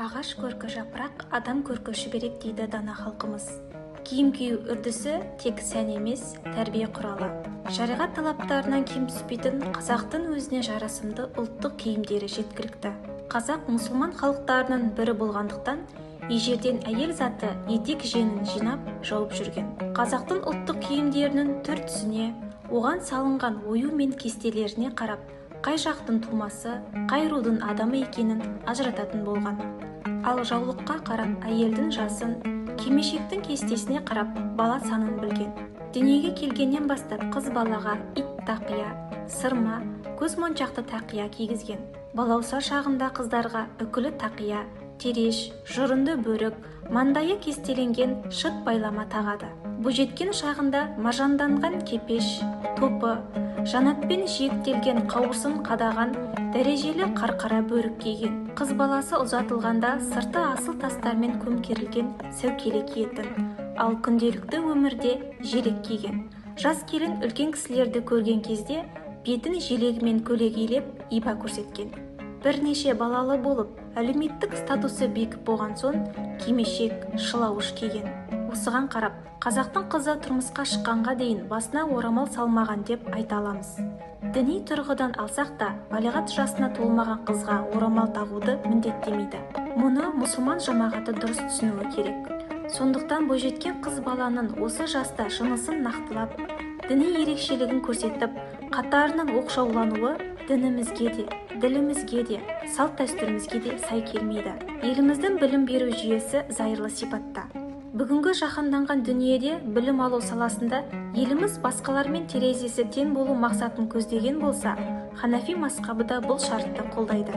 Ағаш көркі жапырақ, адам көркі шүберек дейді дана халқымыз. Киім кию үрдісі тек сән емес, тәрбие құралы. Шариғат талаптарынан кем түспейтін қазақтың өзіне жарасымды ұлттық киімдері жеткілікті. Қазақ мұсылман халықтарының бірі болғандықтан, ежелден әйел заты етек жеңін жинап жауып жүрген. Қазақтың ұлттық киімдерінің түр түсіне, оған салынған ою мен кестелеріне қарап, қай жақтың тумасы, қай рудың адамы екенін ажырататын болған. Ал жаулыққа қарап әйелдің жасын, кимешектің кестесіне қарап бала санын білген. Дүниеге келгеннен бастап қыз балаға ит тақия, сырма, көз моншақты тақия кигізген. Балауса шағында қыздарға үкілі тақия, тереш, жұрынды бөрік, маңдайы кестеленген шыт байлама тағады. Бойжеткен шағында мажанданған кепеш, топы, жанатпен жиектелген қауырсын қадаған дәрежелі қарқара бөрік киген. Қыз баласы ұзатылғанда сырты асыл тастармен көмкерілген сәукеле киетін, ал күнделікті өмірде желек киген. Жас келін үлкен кісілерді көрген кезде бетін желегімен көлегейлеп иба көрсеткен. Бірнеше балалы болып, әлеуметтік статусы бекіп болған соң кимешек, шылауыш киген. Осыған қарап, қазақтың қызы тұрмысқа шыққанға дейін басына орамал салмаған деп айта аламыз. Діни тұрғыдан алсақ та, балиғат жасына толмаған қызға орамал тағуды міндеттемейді. Мұны мұсылман жамағаты дұрыс түсінуі керек. Сондықтан бойжеткен қыз баланың осы жаста жынысын нақтылап, діни ерекшелігін көрсетіп, қатарының оқшаулануы дінімізге де, ділімізге де, салт дәстүрімізге де сай келмейді. Еліміздің білім беру жүйесі зайырлы сипатта. Бүгінгі жаһанданған дүниеде білім алу саласында еліміз басқалармен терезесі тең болу мақсатын көздеген болса, Ханафи мазхабы да бұл шартты қолдайды.